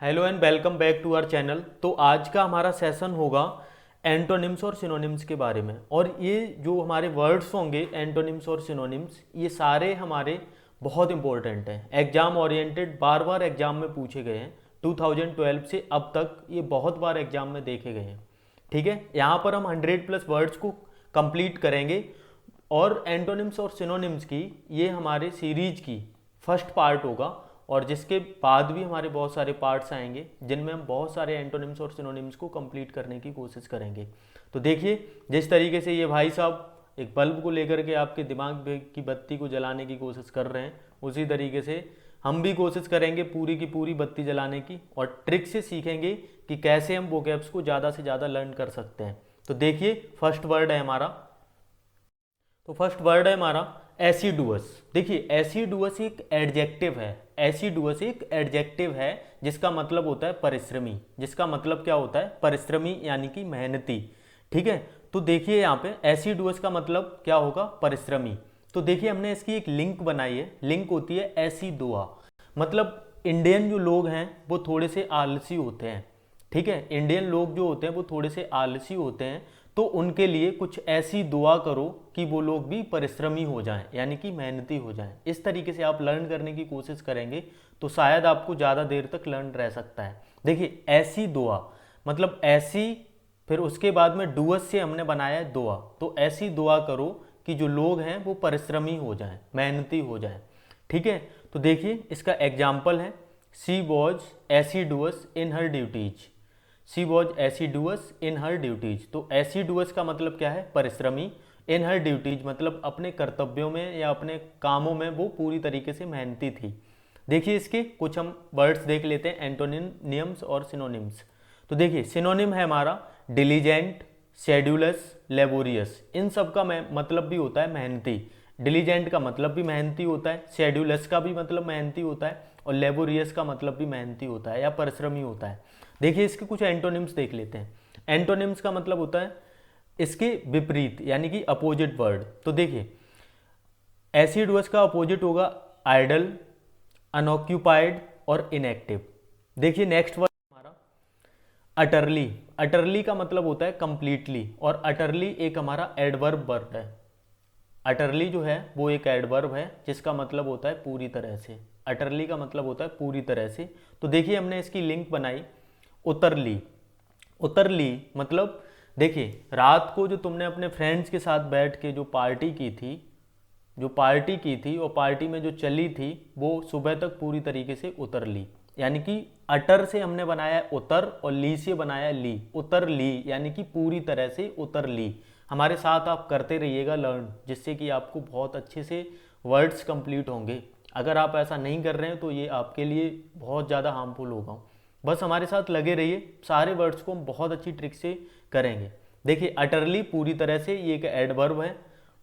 Hello and welcome back to our channel. तो आज का हमारा सेशन होगा एंटोनिम्स और सिनोनिम्स के बारे में। और ये जो हमारे वर्ड्स होंगे एंटोनिम्स और सिनोनिम्स, ये सारे हमारे बहुत इंपॉर्टेंट हैं, एग्जाम ओरिएंटेड, बार बार एग्जाम में पूछे गए हैं। 2012 से अब तक ये बहुत बार एग्जाम में देखे गए हैं। ठीक है, यहाँ पर हम 100+ वर्ड्स को कंप्लीट करेंगे। और एंटोनिम्स और सिनोनिम्स की ये हमारे सीरीज की फर्स्ट पार्ट होगा, और जिसके बाद भी हमारे बहुत सारे पार्ट्स आएंगे जिनमें हम बहुत सारे एंटोनिम्स और सिनोनिम्स को कंप्लीट करने की कोशिश करेंगे। तो देखिए, जिस तरीके से ये भाई साहब एक बल्ब को लेकर के आपके दिमाग की बत्ती को जलाने की कोशिश कर रहे हैं, उसी तरीके से हम भी कोशिश करेंगे पूरी की पूरी बत्ती जलाने की, और ट्रिक से सीखेंगे कि कैसे हम वोकैब्स को ज़्यादा से ज़्यादा लर्न कर सकते हैं। तो देखिए, फर्स्ट वर्ड है हमारा, तो फर्स्ट वर्ड है हमारा एसिडुअस। देखिए, एसिडुअस एक एडजेक्टिव है। एसिडुअस एक एडजेक्टिव है जिसका मतलब होता है परिश्रमी। जिसका मतलब क्या होता है? परिश्रमी, यानी कि मेहनती। ठीक है, तो देखिए यहाँ पे एसिडुअस का मतलब क्या होगा? परिश्रमी। तो देखिए, हमने इसकी एक लिंक बनाई है। लिंक होती है एसिडुआ, मतलब इंडियन जो लोग हैं वो थोड़े से आलसी होते हैं। ठीक है, इंडियन लोग जो होते हैं वो थोड़े से आलसी होते हैं, तो उनके लिए कुछ ऐसी दुआ करो कि वो लोग भी परिश्रमी हो जाएं, यानी कि मेहनती हो जाएं। इस तरीके से आप लर्न करने की कोशिश करेंगे तो शायद आपको ज़्यादा देर तक लर्न रह सकता है। देखिए, ऐसी दुआ मतलब ऐसी, फिर उसके बाद में डुअस से हमने बनाया है दुआ। तो ऐसी दुआ करो कि जो लोग हैं वो परिश्रमी हो जाएं, मेहनती हो जाएं। ठीक है, तो देखिए इसका एग्जाम्पल है, she was assiduous in her duties. She was assiduous in her duties. तो एसिडुअस का मतलब क्या है? परिश्रमी। इन हर ड्यूटीज मतलब अपने कर्तव्यों में या अपने कामों में वो पूरी तरीके से मेहनती थी। देखिए, इसके कुछ हम वर्ड्स देख लेते हैं, एंटोनिम्स और सिनोनिम्स। तो देखिए, सिनोनिम है हमारा डिलीजेंट, शेड्यूलस, लेबोरियस। इन सब का मतलब भी होता है मेहनती। डिलीजेंट का मतलब भी मेहनती होता है, शेड्यूलस का भी मतलब मेहनती होता है, और लेबोरियस का मतलब भी मेहनती होता है या परिश्रमी होता है। देखिए, इसके कुछ एंटोनिम्स देख लेते हैं। एंटोनिम्स का मतलब होता है इसके विपरीत, यानी कि अपोजिट वर्ड। तो देखिए, एसिडुअस का अपोजिट होगा आइडल, अनऑक्यूपाइड और इनएक्टिव। देखिए, नेक्स्ट वर्ड हमारा अटरली। अटरली का मतलब होता है कंप्लीटली, और अटरली एक हमारा एडवर्ब वर्ड है। अटरली जो है वो एक एडवर्ब है जिसका मतलब होता है पूरी तरह से। अटरली का मतलब होता है पूरी तरह से। तो देखिए, हमने इसकी लिंक बनाई उतरली। उतरली मतलब, देखिए, रात को जो तुमने अपने फ्रेंड्स के साथ बैठ के जो पार्टी की थी, जो पार्टी की थी और पार्टी में जो चली थी, वो सुबह तक पूरी तरीके से उतर ली। यानी कि अटर से हमने बनाया है उतर, और ली से बनाया है ली। उतर ली यानी कि पूरी तरह से उतर ली। हमारे साथ आप करते रहिएगा लर्न, जिससे कि आपको बहुत अच्छे से वर्ड्स कंप्लीट होंगे। अगर आप ऐसा नहीं कर रहे हैं तो ये आपके लिए बहुत ज़्यादा हार्मफुल होगा। बस हमारे साथ लगे रहिए, सारे वर्ड्स को हम बहुत अच्छी ट्रिक से करेंगे। देखिए, अटरली पूरी तरह से, ये एक एडवर्ब है,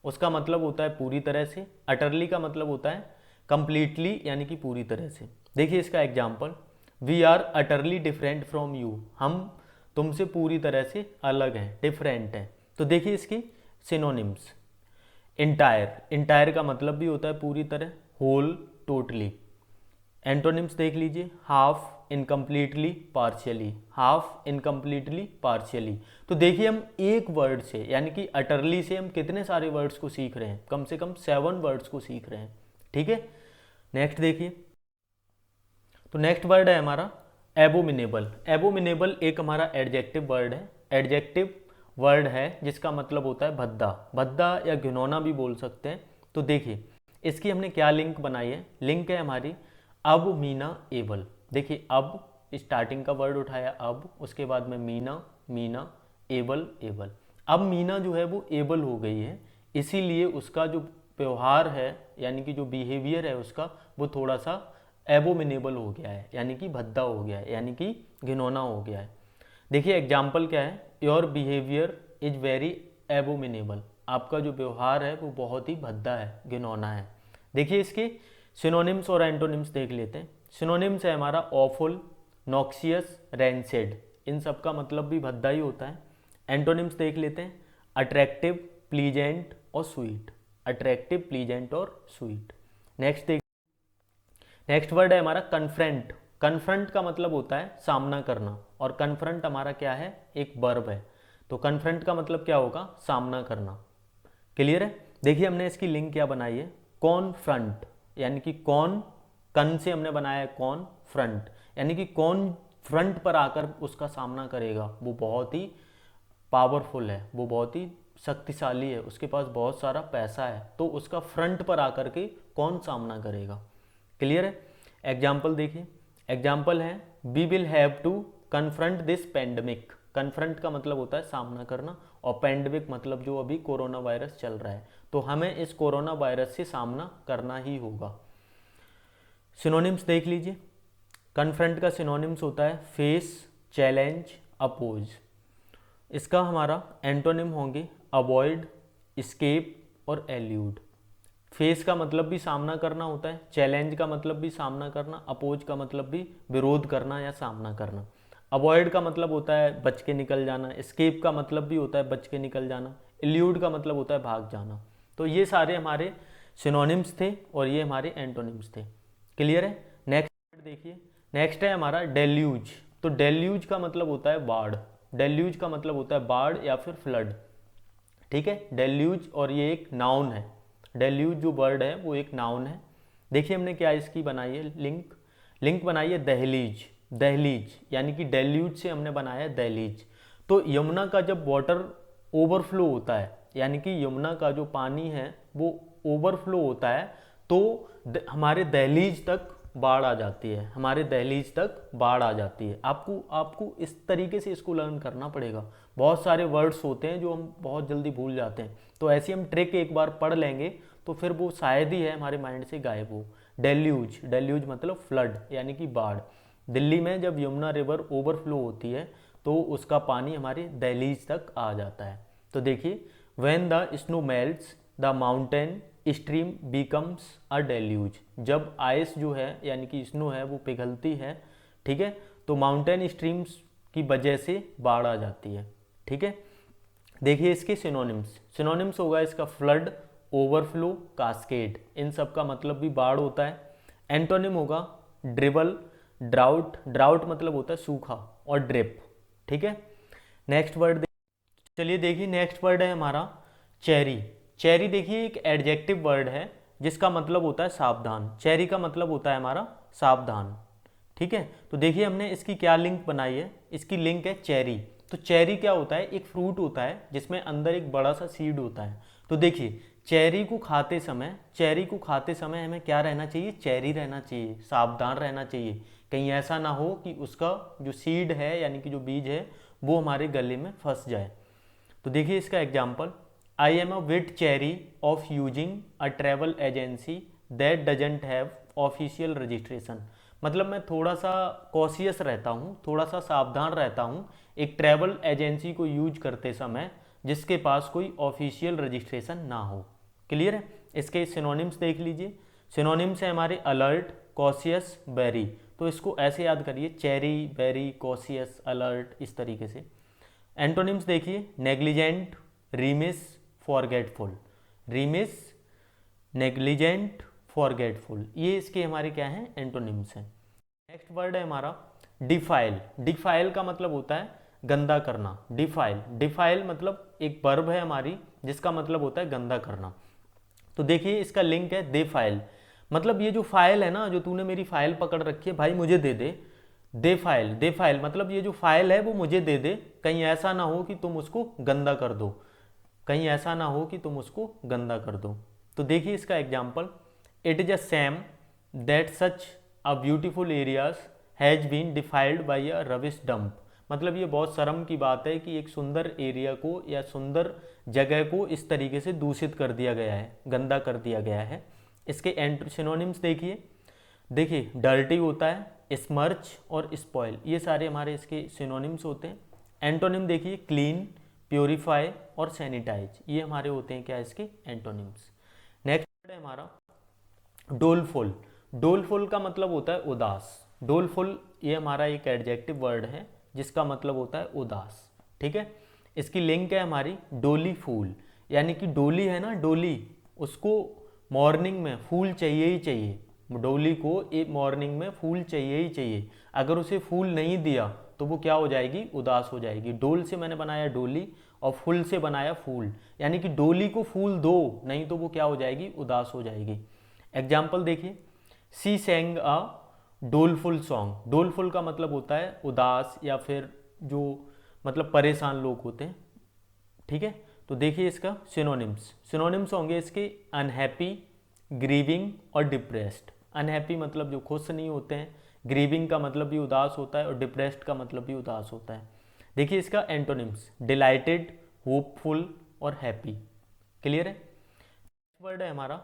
उसका मतलब होता है पूरी तरह से। अटरली का मतलब होता है कंप्लीटली, यानी कि पूरी तरह से। देखिए इसका example, we are utterly different from you. हम तुमसे पूरी तरह से अलग हैं, डिफरेंट हैं। तो देखिए इसकी सिनोनिम्स, इंटायर। इंटायर का मतलब भी होता है पूरी तरह, होल, टोटली। एंटोनिम्स देख लीजिए, half, incompletely, partially. Half, incompletely, partially. तो देखिए, हम एक वर्ड से यानी कि अटरली से हम कितने सारे वर्ड्स को सीख रहे हैं? कम से कम 7 वर्ड्स को सीख रहे हैं। ठीक है, नेक्स्ट देखिए, तो नेक्स्ट वर्ड है हमारा एबोमिनेबल। एबोमिनेबल एक हमारा एडजेक्टिव वर्ड है। एडजेक्टिव वर्ड है जिसका मतलब होता है भद्दा। भद्दा या घिनौना भी बोल सकते हैं। तो देखिए, इसकी हमने क्या लिंक बनाई है? लिंक है हमारी अब मीना एबल। देखिए, अब स्टार्टिंग का वर्ड उठाया अब, उसके बाद में मीना, मीना, एबल, एबल। अब मीना जो है वो एबल हो गई है, इसीलिए उसका जो व्यवहार है यानी कि जो बिहेवियर है उसका, वो थोड़ा सा एबोमिनेबल हो गया है, यानी कि भद्दा हो गया है, यानी कि घिनौना हो गया है। देखिए एग्जाम्पल क्या है, your behaviour is very abominable. आपका जो व्यवहार है वो बहुत ही भद्दा है, घिनौना है। देखिए इसके सिनोनिम्स और एंटोनिम्स देख लेते हैं। सिनोनिम्स है हमारा ऑफुल, नॉक्सियस, रेंसेड। इन सब का मतलब भी भद्दा ही होता है। एंटोनिम्स देख लेते हैं, अट्रैक्टिव, प्लीजेंट और स्वीट। अट्रैक्टिव, प्लीजेंट और स्वीट। नेक्स्ट वर्ड है हमारा कन्फ्रंट। कन्फ्रंट का मतलब होता है सामना करना, और कन्फ्रंट हमारा क्या है, एक वर्ब है। तो कन्फ्रंट का मतलब क्या होगा, सामना करना। क्लियर है। देखिए हमने इसकी लिंक क्या बनाई है, कॉन्फ्रंट, यानी कि कौन, कन से हमने बनाया है कौन फ्रंट, यानी कि कौन फ्रंट पर आकर उसका सामना करेगा, वो बहुत ही पावरफुल है, वो बहुत ही शक्तिशाली है, उसके पास बहुत सारा पैसा है, तो उसका फ्रंट पर आकर के कौन सामना करेगा। क्लियर है। एग्जाम्पल देखिए, एग्जाम्पल है we will have to confront this pandemic. Confront का मतलब होता है सामना करना, और पेंडेमिक मतलब जो अभी कोरोना वायरस चल रहा है, तो हमें इस कोरोना वायरस से सामना करना ही होगा। सिनोनिम्स देख लीजिए। कन्फ्रंट का सिनोनिम्स होता है फेस, चैलेंज, अपोज। इसका हमारा एंटोनिम होंगे अवॉइड, स्केप और एल्यूड। फेस का मतलब भी सामना करना होता है, चैलेंज का मतलब भी सामना करना, अपोज का मतलब भी विरोध करना या सामना करना। अवॉइड का मतलब होता है बच के निकल जाना, स्केप का मतलब भी होता है बच के निकल जाना, एल्यूड का मतलब होता है भाग जाना। तो ये सारे हमारे सिनोनिम्स थे और ये हमारे एंटोनिम्स थे। क्लियर है। नेक्स्ट देखिए, नेक्स्ट है हमारा डेल्यूज। तो डेल्यूज का मतलब होता है बाढ़, डेल्यूज का मतलब होता है बाढ़ या फिर फ्लड। ठीक है, डेल्यूज, और ये एक नाउन है। डेल्यूज जो वर्ड है वो एक नाउन है। देखिए हमने क्या इसकी बनाई है लिंक, लिंक बनाई है दहलीज। दहलीज यानी कि डेल्यूज से हमने बनाया है दहलीज। तो यमुना का जब वाटर ओवरफ्लो होता है, यानी कि यमुना का जो पानी है वो ओवरफ्लो होता है, तो हमारे दहलीज तक बाढ़ आ जाती है, हमारे दहलीज तक बाढ़ आ जाती है। आपको आपको इस तरीके से इसको लर्न करना पड़ेगा। बहुत सारे वर्ड्स होते हैं जो हम बहुत जल्दी भूल जाते हैं, तो ऐसी हम ट्रिक एक बार पढ़ लेंगे तो फिर वो शायद ही है हमारे माइंड से गायब हो। डेल्यूज, डेल्यूज मतलब फ्लड यानी कि बाढ़। दिल्ली में जब यमुना रिवर ओवरफ्लो होती है तो उसका पानी हमारे दहलीज तक आ जाता है। तो देखिए, when the snow melts the mountain stream becomes a deluge. जब आइस जो है यानी कि स्नो है वो पिघलती है, ठीक है, तो माउंटेन स्ट्रीम्स की वजह से बाढ़ आ जाती है। ठीक है। देखिए इसके सिनोनिम्स, सिनोनिम्स होगा इसका फ्लड, ओवरफ्लो, कास्केड, इन सब का मतलब भी बाढ़ होता है। एंटोनिम होगा ड्रिबल, ड्राउट, ड्राउट मतलब होता है सूखा, और ड्रिप। ठीक है। नेक्स्ट वर्ड, चलिए देखिए नेक्स्ट वर्ड है हमारा चेरी। चेरी देखिए एक एडजेक्टिव वर्ड है जिसका मतलब होता है सावधान। चेरी का मतलब होता है हमारा सावधान। ठीक है। तो देखिए हमने इसकी क्या लिंक बनाई है, इसकी लिंक है चेरी। तो चेरी क्या होता है, एक फ्रूट होता है जिसमें अंदर एक बड़ा सा सीड होता है। तो देखिए चेरी को खाते समय, चेरी को खाते समय हमें क्या रहना चाहिए, चेरी रहना चाहिए, सावधान रहना चाहिए, कहीं ऐसा ना हो कि उसका जो सीड है यानी कि जो बीज है वो हमारे गले में फंस जाए। तो देखिए इसका example, I am a bit chary of using a travel agency that doesn't have official registration. मतलब मैं थोड़ा सा कॉशियस रहता हूँ, थोड़ा सा सावधान रहता हूँ एक ट्रैवल एजेंसी को यूज करते समय जिसके पास कोई ऑफिशियल रजिस्ट्रेशन ना हो। क्लियर है। इसके सिनोनिम्स देख लीजिए। सिनोनिम्स है हमारे अलर्ट, कॉशियस, बेरी। तो इसको ऐसे याद करिए, चेरी, बेरी, कॉशियस, अलर्ट, इस तरीके से। एंटोनिम्स देखिए, नेग्लिजेंट, रीमिस, फॉरगेटफुल। रीमिस, नेग्लिजेंट, फॉरगेटफुल, ये इसके हमारे क्या हैं, एंटोनिम्स हैं। नेक्स्ट वर्ड है हमारा डिफाइल। डिफाइल का मतलब होता है गंदा करना। डिफाइल, डिफाइल मतलब एक वर्ब है हमारी जिसका मतलब होता है गंदा करना। तो देखिए इसका लिंक है दे फाइल। मतलब ये जो फाइल है ना, जो तूने मेरी फाइल पकड़ रखी है भाई मुझे दे दे। दे फाइल, दे फाइल मतलब ये जो फाइल है वो मुझे दे दे, कहीं ऐसा ना हो कि तुम उसको गंदा कर दो, कहीं ऐसा ना हो कि तुम उसको गंदा कर दो। तो देखिए इसका example, it is a shame that such a beautiful areas has been defiled by a rubbish dump. मतलब ये बहुत शर्म की बात है कि एक सुंदर एरिया को या सुंदर जगह को इस तरीके से दूषित कर दिया गया है, गंदा कर दिया गया है। इसके सिनोनिम्स देखिए, देखिए डर्टी होता है, स्मर्च और स्पॉइल, ये सारे हमारे इसके सिनोनिम्स होते हैं। एंटोनिम देखिए क्लीन, प्योरीफाई और सैनिटाइज, ये हमारे होते हैं क्या, इसके एंटोनिम्स। नेक्स्ट है हमारा डोलफुल। डोलफुल का मतलब होता है उदास। डोलफुल ये हमारा एक एडजेक्टिव वर्ड है जिसका मतलब होता है उदास। ठीक है। इसकी लिंक है हमारी डोली फूल, यानी कि डोली है ना, डोली, उसको मॉर्निंग में फूल चाहिए ही चाहिए, डोली को एक मॉर्निंग में फूल चाहिए ही चाहिए। अगर उसे फूल नहीं दिया तो वो क्या हो जाएगी, उदास हो जाएगी। डोल से मैंने बनाया डोली और फूल से बनाया फूल, यानी कि डोली को फूल दो, नहीं तो वो क्या हो जाएगी, उदास हो जाएगी। एग्जाम्पल देखिए, सी सेंग अ डोलफुल सॉन्ग। डोलफुल का मतलब होता है उदास या फिर जो मतलब परेशान लोग होते हैं, ठीक है। तो देखिए इसका सिनोनिम्स, सिनोनिम्स होंगे इसके अनहैप्पी, ग्रीविंग और डिप्रेस्ड। अनहैप्पी मतलब जो खुश नहीं होते हैं, ग्रीविंग का मतलब भी उदास होता है और डिप्रेस्ड का मतलब भी उदास होता है। देखिए इसका एंटोनिम्स, डिलाइटेड, होपफुल और हैप्पी। क्लियर है। वर्ड है हमारा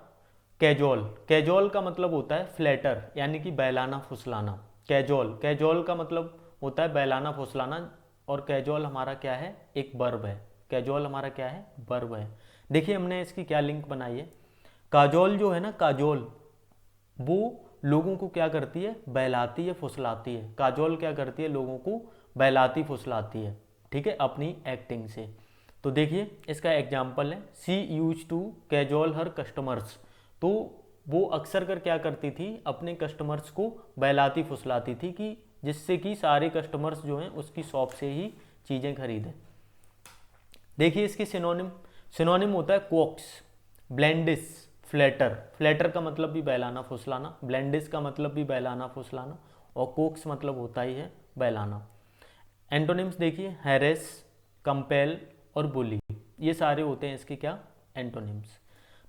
कैजोल। कैजोल का मतलब होता है फ्लैटर, यानी कि बहलाना फुसलाना। कैजोल, कैजोल का मतलब होता है बहलाना फुसलाना, और कैजोल हमारा क्या है, एक वर्ब है। कैजोल हमारा क्या है, वर्ब है। देखिए हमने इसकी क्या लिंक बनाई है। काजोल जो है ना, काजोल, वो लोगों को क्या करती है, बहलाती है, फुसलाती है। काजोल क्या करती है, लोगों को बहलाती फुसलाती है, ठीक है, अपनी एक्टिंग से। तो देखिए इसका एग्जाम्पल है, she use to cajole her customers. तो वो अक्सर कर क्या करती थी, अपने कस्टमर्स को बहलाती फुसलाती थी, कि जिससे कि सारे कस्टमर्स जो हैं उसकी शॉप से ही चीज़ें खरीदें। देखिए इसकी सिनोनिम, सिनोनिम होता है कोक्स, ब्लेंडिस, फ्लैटर। फ्लैटर का मतलब भी बहलाना फुसलाना, ब्लेंडिस का मतलब भी बहलाना फुसलाना, और कोक्स मतलब होता ही है बहलाना। एंटोनिम्स देखिए, हैरेस, कंपेल और बुली, ये सारे होते हैं इसके क्या, एंटोनिम्स।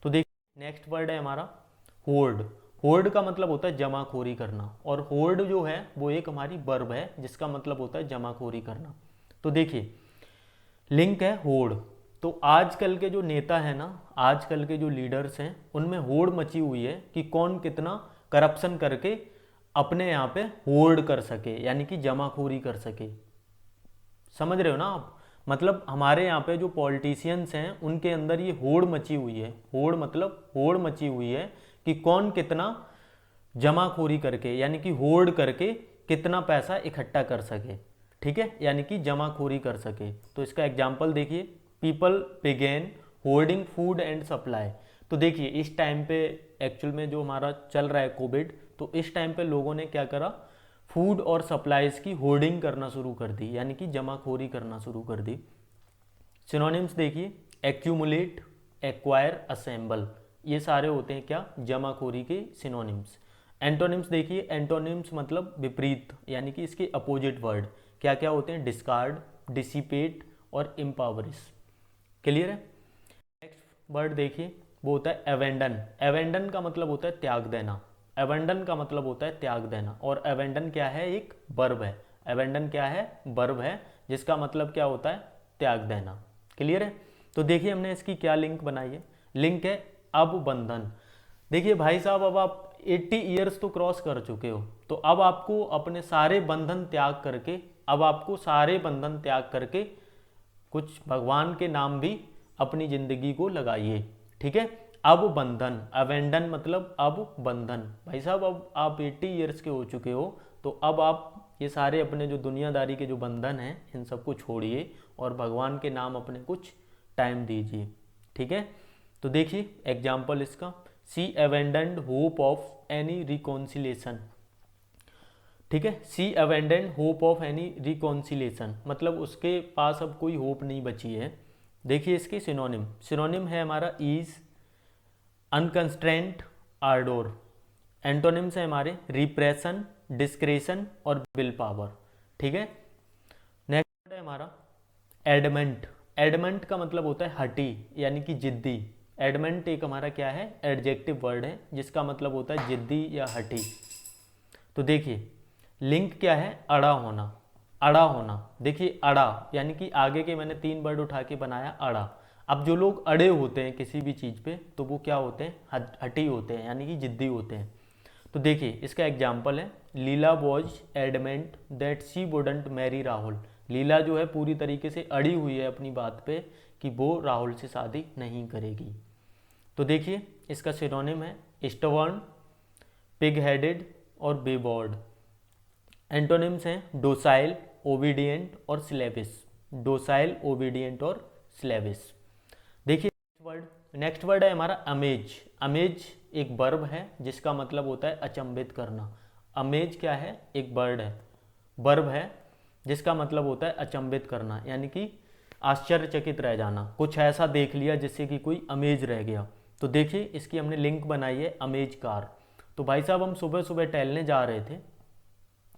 तो देखिए नेक्स्ट वर्ड है हमारा होर्ड। होर्ड का मतलब होता है जमाखोरी करना, और होर्ड जो है वो एक हमारी वर्ब है जिसका मतलब होता है जमाखोरी करना। तो देखिए लिंक है होड़। तो आजकल के जो नेता है ना, आजकल के जो लीडर्स हैं, उनमें होड़ मची हुई है कि कौन कितना करप्शन करके अपने यहाँ पे होड़ कर सके, यानी कि जमाखोरी कर सके। समझ रहे हो ना आप, मतलब हमारे यहाँ पे जो पॉलिटिशियंस हैं उनके अंदर ये होड़ मची हुई है। होड़ मतलब होड़ मची हुई है कि कौन कितना जमाखोरी करके, यानी कि होड़ करके कितना पैसा इकट्ठा कर सके, ठीक है, यानी कि जमाखोरी कर सके। तो इसका एग्जाम्पल देखिए, people begin hoarding food and supply. तो देखिए इस टाइम पे एक्चुअल में जो हमारा चल रहा है कोविड, तो इस टाइम पे लोगों ने क्या करा, फूड और सप्लाईज की होर्डिंग करना शुरू कर दी, यानी कि जमाखोरी करना शुरू कर दी। सिनोनिम्स देखिए, एक्यूमुलेट, एक्वायर, असेंबल, ये सारे होते हैं क्या, जमाखोरी के सिनोनिम्स। एंटोनिम्स देखिए, एंटोनिम्स मतलब विपरीत, यानी कि इसके अपोजिट वर्ड क्या क्या होते हैं, डिस्कार्ड, डिसिपेट और इम्पावरिश। क्लियर है। नेक्स्ट वर्ड देखिए, वो होता है एवेंडन। एवेंडन का मतलब होता है त्याग देना। एवेंडन का मतलब होता है त्याग देना, और एवेंडन क्या है, एक वर्ब है। एवेंडन क्या है, वर्ब है, जिसका मतलब क्या होता है, त्याग देना। क्लियर है। तो देखिए हमने इसकी क्या लिंक बनाई है। लिंक है अब बंधन। देखिए भाई साहब, अब आप 80 ईयर्स तो क्रॉस कर चुके हो, तो अब आपको अपने सारे बंधन त्याग करके, अब आपको सारे बंधन त्याग करके कुछ भगवान के नाम भी अपनी जिंदगी को लगाइए, ठीक है। अब बंधन, अवेंडन मतलब अब बंधन। भाई साहब अब आप 80 ईयर्स के हो चुके हो, तो अब आप ये सारे अपने जो दुनियादारी के जो बंधन हैं इन सबको छोड़िए और भगवान के नाम अपने कुछ टाइम दीजिए, ठीक है। तो देखिए एग्जाम्पल इसका, सी अवेंडेंड होप ऑफ एनी रिकॉन्सिलेशन, ठीक है। सी अवेंडेंड होप ऑफ एनी रिकॉन्सिलेशन मतलब उसके पास अब कोई होप नहीं बची है। देखिए इसके सिनोनिम, सिनोनिम है हमारा ईज, अनकंस्ट्रेंट, आर्डोर। एंटोनिम्स है हमारे रिप्रेशन, डिस्क्रेशन और विल पावर, ठीक है। नेक्स्ट है हमारा एडमेंट। एडमेंट का मतलब होता है हटी, यानी कि जिद्दी। एडमेंट एक हमारा क्या है, एडजेक्टिव वर्ड है जिसका मतलब होता है जिद्दी या हटी। तो देखिए लिंक क्या है, अड़ा होना। अड़ा होना, देखिए अड़ा यानी कि आगे के मैंने 3 वर्ड उठा के बनाया अड़ा। अब जो लोग अड़े होते हैं किसी भी चीज़ पे, तो वो क्या होते हैं, हटी होते हैं, यानी कि जिद्दी होते हैं। तो देखिए इसका एग्जाम्पल है, Leela was adamant that she wouldn't marry Rahul. Leela जो है पूरी तरीके से अड़ी हुई है अपनी बात पे कि वो राहुल से शादी नहीं करेगी। तो देखिए इसका सिनोनिम है स्टबर्न, पिग हेडेड और बेबॉर्ड। एंटोनिम्स हैं डोसाइल, ओबीडियंट और स्लेविश। डोसाइल, ओबीडियंट और स्लेविश। देखिए नेक्स्ट वर्ड है हमारा अमेज। अमेज एक वर्ब है जिसका मतलब होता है अचंभित करना। अमेज क्या है? एक वर्ड है, वर्ब है जिसका मतलब होता है अचंभित करना, यानी कि आश्चर्यचकित रह जाना, कुछ ऐसा देख लिया जिससे कि कोई अमेज रह गया। तो देखिए इसकी हमने लिंक बनाई है अमेज कार। तो भाई साहब हम सुबह सुबह टहलने जा रहे थे,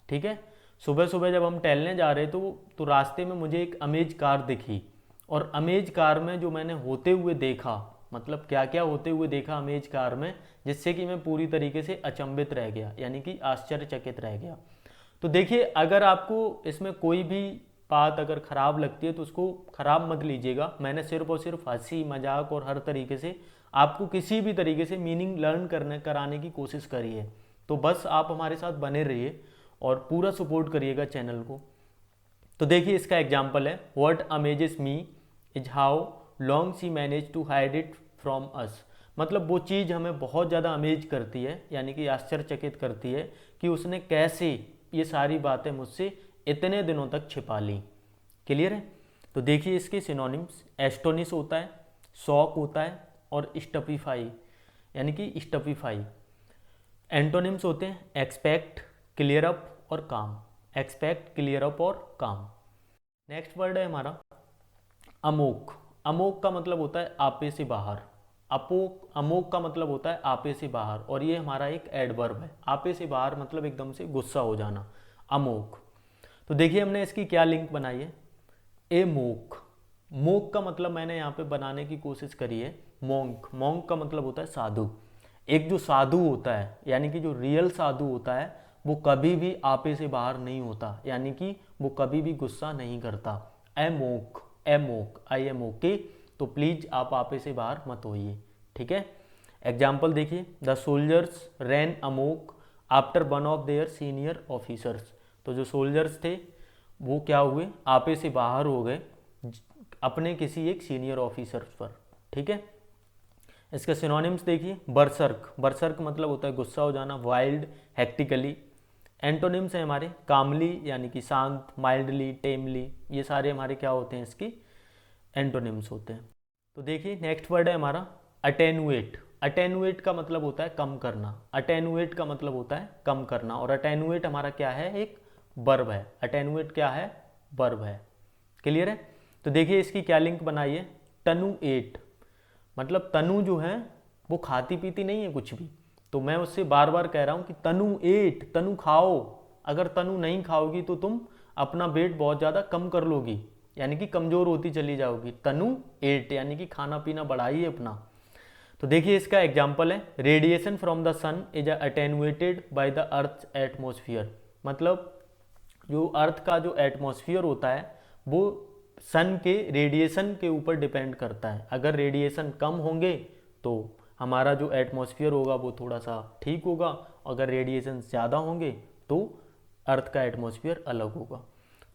ठीक है, सुबह सुबह जब हम टहलने जा रहे तो रास्ते में मुझे एक अमेज कार दिखी, और अमेज कार में जो मैंने होते हुए देखा, मतलब क्या क्या होते हुए देखा अमेज कार में, जिससे कि मैं पूरी तरीके से अचंभित रह गया, यानी कि आश्चर्यचकित रह गया। तो देखिए अगर आपको इसमें कोई भी बात अगर ख़राब लगती है तो उसको ख़राब मत लीजिएगा। मैंने सिर्फ और सिर्फ हंसी मजाक और हर तरीके से आपको किसी भी तरीके से मीनिंग लर्न कराने की कोशिश करी है। तो बस आप हमारे साथ बने रहिए और पूरा सपोर्ट करिएगा चैनल को। तो देखिए इसका एग्जाम्पल है, what amazes me is how long she manage to hide it from us. मतलब वो चीज़ हमें बहुत ज़्यादा अमेज करती है, यानी कि आश्चर्यचकित करती है कि उसने कैसे ये सारी बातें मुझसे इतने दिनों तक छिपा ली। क्लियर है? तो देखिए इसके सिनोनिम्स, एस्टोनिश होता है, शॉक होता है, और स्टफीफाई यानी कि स्टफीफाई। एंटोनिम्स होते हैं एक्सपेक्ट, क्लियर अप और काम। एक्सपेक्ट, क्लियर अप और काम। नेक्स्ट वर्ड है हमारा अमोक। अमोक का मतलब होता है आपे से बाहर। अमोक का मतलब होता है आपे से बाहर, और ये हमारा एक एडवर्ब है। आपे से बाहर मतलब एकदम से गुस्सा हो जाना, अमोक। तो देखिए हमने इसकी क्या लिंक बनाई है, ए मोक। मोक का मतलब मैंने यहाँ पे बनाने की कोशिश करी है मोंक। मोंक का मतलब होता है साधु। एक जो साधु होता है, यानी कि जो रियल साधु होता है, वो कभी भी आपे से बाहर नहीं होता, यानी कि वो कभी भी गुस्सा नहीं करता। Amok, amok, I am okay. तो प्लीज़ आप आपे से बाहर मत होइए, ठीक है। एग्जाम्पल देखिए, the soldiers ran amok after one of their senior officers. तो जो सोल्जर्स थे वो क्या हुए, आपे से बाहर हो गए अपने किसी एक सीनियर ऑफिसर पर, ठीक है। इसके सिनोनिम्स देखिए, बरसर्क। बरसर्क मतलब होता है गुस्सा हो जाना, वाइल्ड, हेक्टिकली। एंटोनिम्स है हमारे कामली यानी कि शांत, माइल्डली, टेमली। ये सारे हमारे क्या होते हैं, इसकी एंटोनिम्स होते हैं। तो देखिए नेक्स्ट वर्ड है हमारा अटेनुएट। अटेनुएट का मतलब होता है कम करना। अटेनुएट का मतलब होता है कम करना, और अटेनुएट हमारा क्या है, एक वर्ब है। अटेनुएट क्या है, वर्ब है। क्लियर है? तो देखिए इसकी क्या लिंक बनाई है, तनु एट। मतलब तनु जो है वो खाती पीती नहीं है कुछ भी, तो मैं उससे बार बार कह रहा हूँ कि तनु एट, तनु खाओ। अगर तनु नहीं खाओगी तो तुम अपना वेट बहुत ज़्यादा कम कर लोगी, यानी कि कमज़ोर होती चली जाओगी। तनु एट यानी कि खाना पीना बढ़ाइए अपना। तो देखिए इसका एग्जाम्पल है, radiation from the sun is attenuated by the earth atmosphere. मतलब जो अर्थ का जो एटमॉस्फेयर होता है वो सन के रेडिएशन के ऊपर डिपेंड करता है। अगर रेडिएशन कम होंगे तो हमारा जो एटमॉस्फेयर होगा वो थोड़ा सा ठीक होगा, अगर रेडिएशन ज़्यादा होंगे तो अर्थ का एटमॉस्फेयर अलग होगा।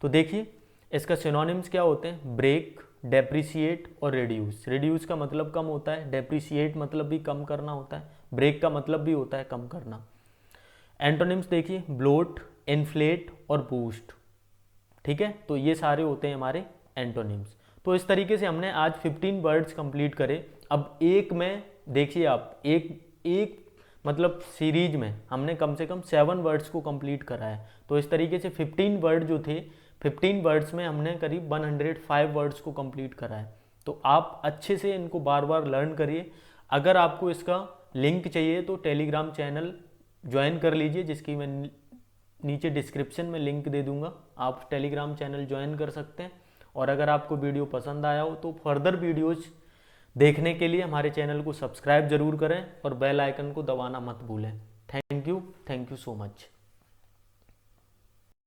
तो देखिए इसका सिनोनिम्स क्या होते हैं, ब्रेक, डेप्रिसिएट और रिड्यूस। रिड्यूस का मतलब कम होता है, डेप्रिसिएट मतलब भी कम करना होता है, ब्रेक का मतलब भी होता है कम करना। एंटोनिम्स देखिए, ब्लोट, इन्फ्लेट और बूस्ट, ठीक है। तो ये सारे होते हैं हमारे एंटोनिम्स। तो इस तरीके से हमने आज 15 वर्ड्स कंप्लीट करे। अब एक में देखिए आप, एक मतलब सीरीज में हमने कम से कम 7 वर्ड्स को कंप्लीट करा है। तो इस तरीके से 15 वर्ड जो थे, 15 वर्ड्स में हमने करीब 105 वर्ड्स को कंप्लीट करा है। तो आप अच्छे से इनको बार बार लर्न करिए। अगर आपको इसका लिंक चाहिए तो टेलीग्राम चैनल ज्वाइन कर लीजिए, जिसकी मैं नीचे डिस्क्रिप्शन में लिंक दे दूंगा, आप टेलीग्राम चैनल ज्वाइन कर सकते हैं। और अगर आपको वीडियो पसंद आया हो तो फर्दर वीडियोज़ देखने के लिए हमारे चैनल को सब्सक्राइब जरूर करें और बेल आइकन को दबाना मत भूलें। Thank you so much.